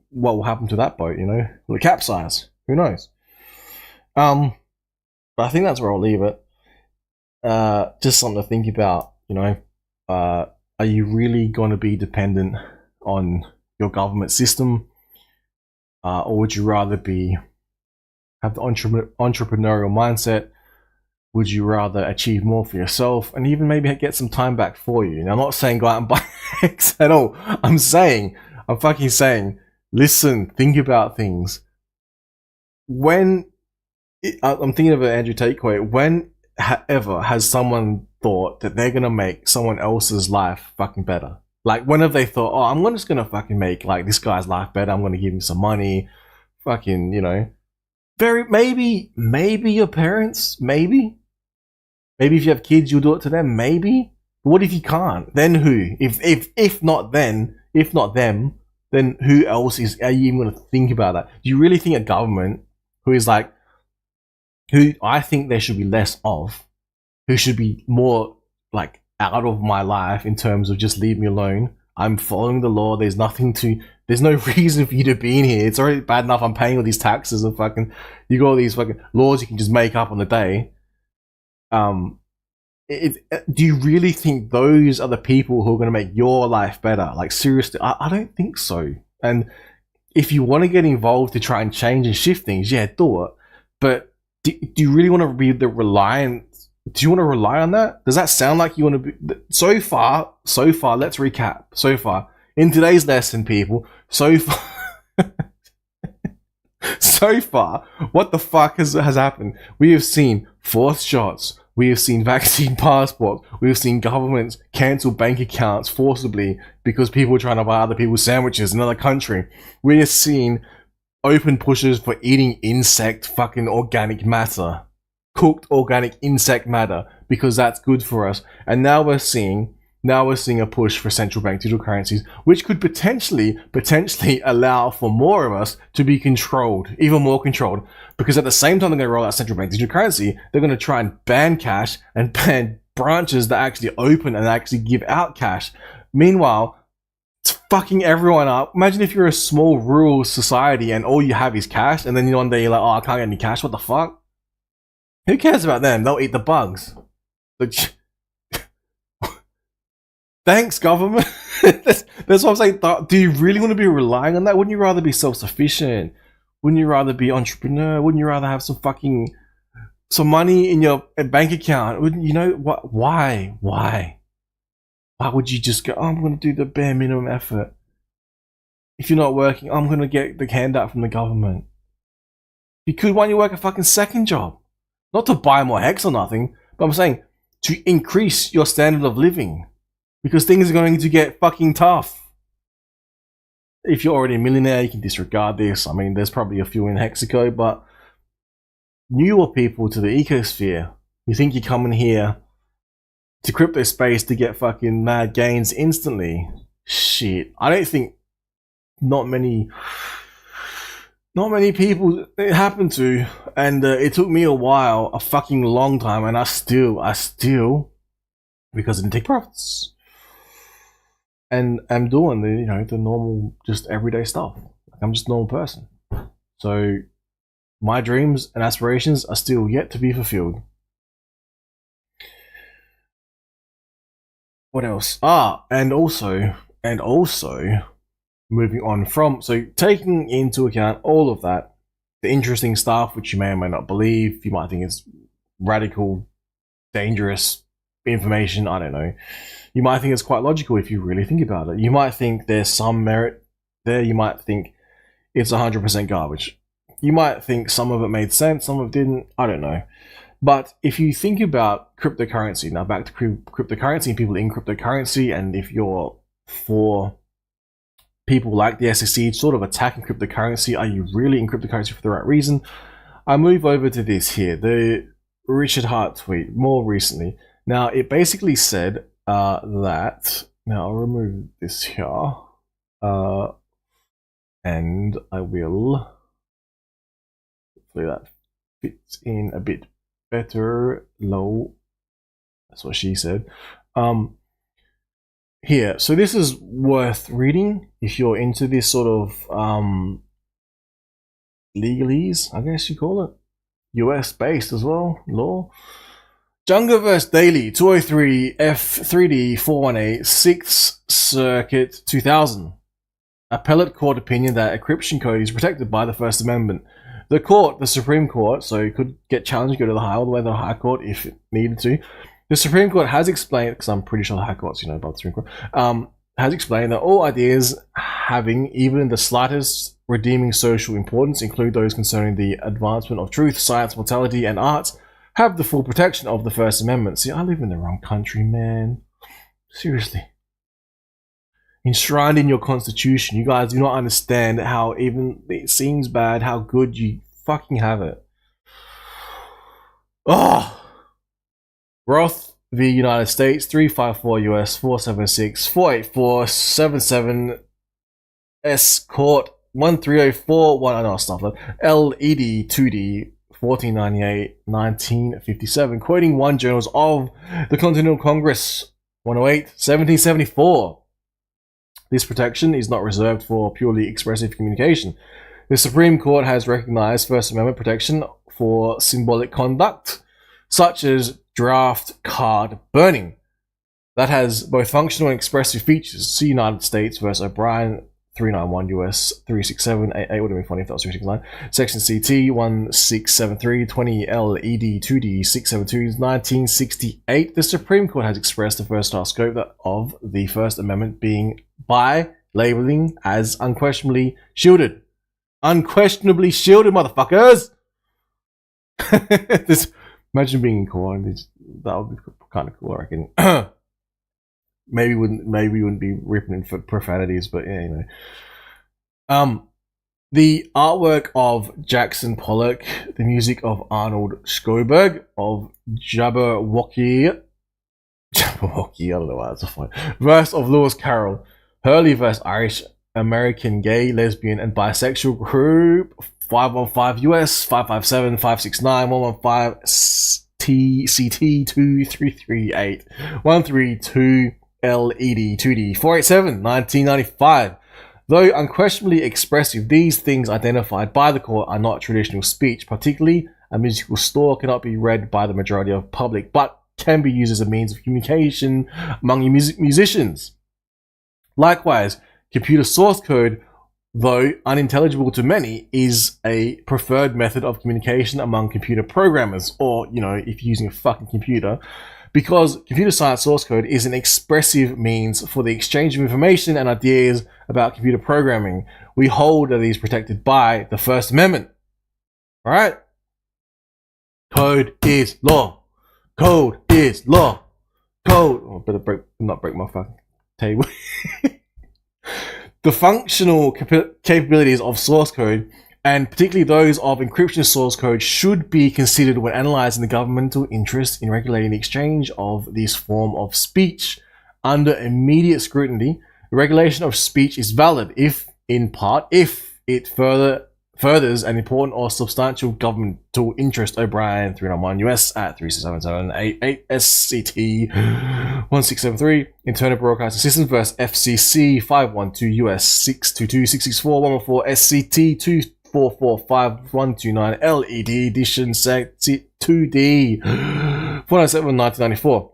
what will happen to that boat? Will it capsize? Who knows? But I think that's where I'll leave it. Just something to think about. Are you really going to be dependent on your government system, or would you rather have the entrepreneurial mindset? Would you rather achieve more for yourself and even maybe get some time back for you? Now, I'm not saying go out and buy X at all. I'm fucking saying, listen, think about things. I'm thinking of an Andrew Tate quote. When ever has someone thought that they're gonna make someone else's life fucking better? Like, when have they thought, oh, I'm just gonna fucking make like this guy's life better, I'm gonna give him some money, fucking, maybe your parents, maybe if you have kids, you'll do it to them, maybe. But what if you can't? Then who? If not them, then who else are you even going to think about that? Do you really think a government who I think there should be less of, who should be more like out of my life in terms of just leave me alone? I'm following the law. There's no reason for you to be in here. It's already bad enough I'm paying all these taxes and you got all these fucking laws you can just make up on the day. Do you really think those are the people who are going to make your life better? Like, seriously, I don't think so. And if you want to get involved to try and change and shift things, yeah, do it. But do you really want to be the reliant? Do you want to rely on that? Does that sound like you want to be? So far, let's recap. So far, in today's lesson, people, so far, what the fuck has happened? We have seen forced shots. We have seen vaccine passports. We have seen governments cancel bank accounts forcibly because people are trying to buy other people's sandwiches in another country. We have seen open pushes for eating insect fucking organic matter. Cooked organic insect matter, because that's good for us. And now we're seeing a push for central bank digital currencies, which could potentially allow for more of us to be controlled, even more controlled. Because at the same time they're going to roll out central bank digital currency, they're going to try and ban cash and ban branches that actually open and actually give out cash. Meanwhile, it's fucking everyone up. Imagine if you're a small rural society and all you have is cash, and then one day you're like, oh, I can't get any cash. What the fuck? Who cares about them? They'll eat the bugs. Thanks, government. That's what I'm saying. Do you really want to be relying on that? Wouldn't you rather be self-sufficient? Wouldn't you rather be entrepreneur? Wouldn't you rather have some money in your bank account? Wouldn't you know what? Why would you just go, oh, I'm going to do the bare minimum effort? If you're not working, I'm going to get the handout from the government. You could, why don't you work a fucking second job? Not to buy more Hex or nothing, but I'm saying to increase your standard of living. Because things are going to get fucking tough. If you're already a millionaire, you can disregard this. I mean, there's probably a few in Hexico, but newer people to the ecosphere, you think you're coming here to crypto space to get fucking mad gains instantly. Shit. I don't think not many people it happened to, and it took me a fucking long time, and I still, because I didn't take profits, and I'm doing the normal, just everyday stuff. Like, I'm just a normal person. So my dreams and aspirations are still yet to be fulfilled. What else? And also, moving on from, so taking into account all of that, the interesting stuff, which you may or may not believe, you might think is radical, dangerous, information, I don't know. You might think it's quite logical if you really think about it. You might think there's some merit there. You might think it's 100% garbage. You might think some of it made sense, some of it didn't. I don't know. But if you think about cryptocurrency, now back to cryptocurrency and people in cryptocurrency, and if you're for people like the SEC sort of attacking cryptocurrency, are you really in cryptocurrency for the right reason? I move over to this here, the Richard Hart tweet more recently. Now, it basically said that, now I'll remove this here, and I will, hopefully that fits in a bit better, low, that's what she said. Here, so this is worth reading if you're into this sort of legalese, I guess you call it, US based as well, law. Jungaverse Daily 203 F3D 418 6th Circuit 2000. Appellate court opinion that encryption code is protected by the First Amendment. The court, the Supreme Court, so it could get challenged, go to the High, all the way to the High Court if it needed to. The Supreme Court has explained, because I'm pretty sure the High Court's, by the Supreme Court, has explained that all ideas having even the slightest redeeming social importance, include those concerning the advancement of truth, science, mortality, and arts, have the full protection of the First Amendment. See, I live in the wrong country, man. Seriously. Enshrined in your constitution, you guys do not understand how, even it seems bad, how good you fucking have it. Oh! Roth v. United States 354 US 476 484 77 S Court 1304 1 no, stuff like LED 2D 1498 1957, quoting one journals of the Continental Congress 108 1774. This protection is not reserved for purely expressive communication. The Supreme Court has recognized First Amendment protection for symbolic conduct, such as draft card burning, that has both functional and expressive features. See United States vs. O'Brien 391 US 36788. Would have been funny if that was 369. Section CT 1673 20 LED 2D 672 1968. The Supreme Court has expressed the versatile scope of the First Amendment being by labeling as unquestionably shielded. Unquestionably shielded, motherfuckers! Imagine being in court. That would be kind of cool, I reckon. maybe we wouldn't be ripping in for profanities, but yeah, the artwork of Jackson Pollock, the music of Arnold Schoenberg, of Jabberwocky, I don't know why that's a fun. Verse of Lewis Carroll, Hurley vs. Irish American gay, lesbian, and bisexual group 515 US 557 569 115 TCT 2338 132 LED 2D 487 1995. Though unquestionably expressive, these things identified by the court are not traditional speech. Particularly, a musical score cannot be read by the majority of the public, but can be used as a means of communication among musicians. Likewise, computer source code, though unintelligible to many, is a preferred method of communication among computer programmers, or, if you're using a fucking computer, because computer science source code is an expressive means for the exchange of information and ideas about computer programming. We hold that it is protected by the First Amendment. Alright? Code is law. Code is law. Code. Oh, better not break my fucking table. The functional capabilities of source code, and particularly those of encryption source code, should be considered when analyzing the governmental interest in regulating the exchange of this form of speech. Under immediate scrutiny, the regulation of speech is valid if it furthers an important or substantial governmental interest. O'Brien 391 US at 37788 SCT 1673. Internet Broadcasting Systems vs. FCC 512 US 622 664 114 SCT 2445129 LED edition Sec 2D 497 1994.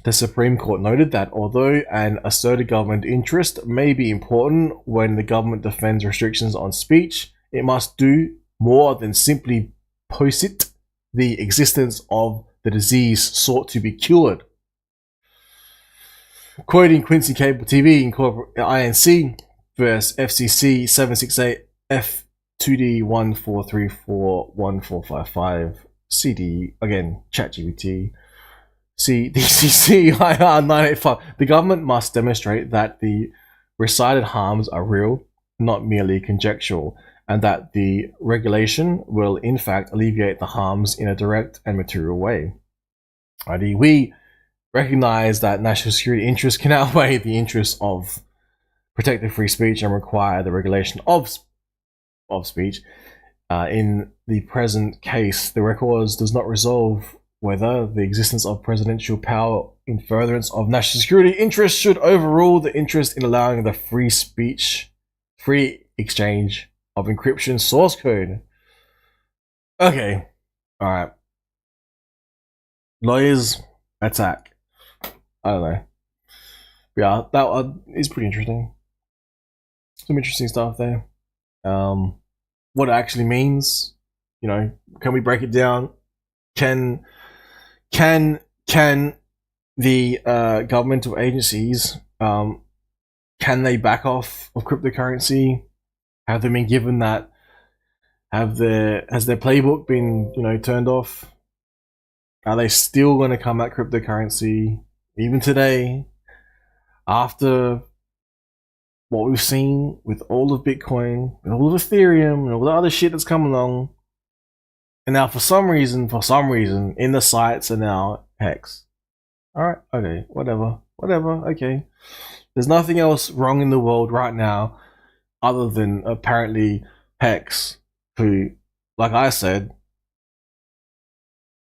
The Supreme Court noted that although an asserted government interest may be important when the government defends restrictions on speech, it must do more than simply posit the existence of the disease sought to be cured. Quoting Quincy Cable TV Inc. versus FCC 768 F2D14341455 CD again ChatGPT CDCC IR 985. The government must demonstrate that the recited harms are real, not merely conjectural, and that the regulation will in fact alleviate the harms in a direct and material way. We recognize that national security interests can outweigh the interests of protecting free speech and require the regulation of speech. In the present case, the record does not resolve whether the existence of presidential power in furtherance of national security interests should overrule the interest in allowing the free exchange of encryption source code. Okay, all right. Lawyers attack. I don't know. Yeah, that is pretty interesting. Some interesting stuff there. What it actually means, you know, can we break it down? Can the governmental agencies can they back off of cryptocurrency? Have they been given that? Has their playbook been, you know, turned off? Are they still going to come at cryptocurrency even today, after what we've seen with all of Bitcoin, and all of Ethereum, and all the other shit that's come along? And now for some reason, in the sites are now Hex. Alright, okay, whatever, okay. There's nothing else wrong in the world right now other than apparently Hex, who, like I said,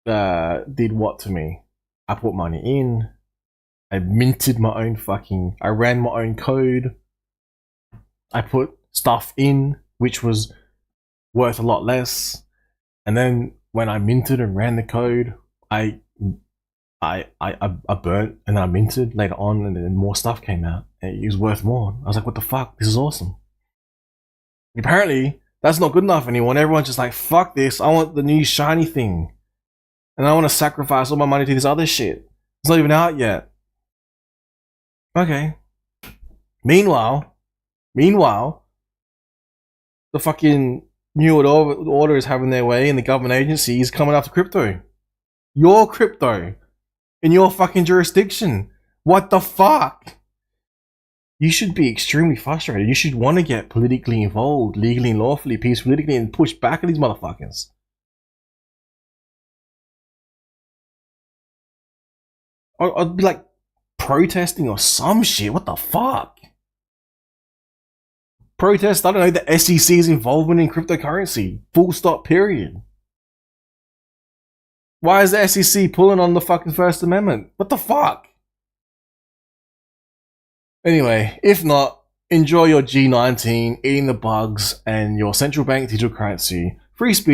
did what to me? I put money in, I minted my own I ran my own code, I put stuff in which was worth a lot less, and then when I minted and ran the code, I burnt, and then I minted later on, and then more stuff came out, and it was worth more. I was like, what the fuck? This is awesome. Apparently, that's not good enough anymore, and everyone's just like, fuck this, I want the new shiny thing. And I want to sacrifice all my money to this other shit. It's not even out yet. Okay. Meanwhile, the fucking New World Order is having their way, and the government agency is coming after crypto. Your crypto. In your fucking jurisdiction. What the fuck? You should be extremely frustrated. You should want to get politically involved, legally and lawfully, peacefully, and push back at these motherfuckers. I'd be like protesting or some shit. What the fuck? Protest, I don't know, the SEC's involvement in cryptocurrency. Full stop, period. Why is the SEC pulling on the fucking First Amendment? What the fuck? Anyway, if not, enjoy your G19, eating the bugs, and your central bank digital currency. Free speech.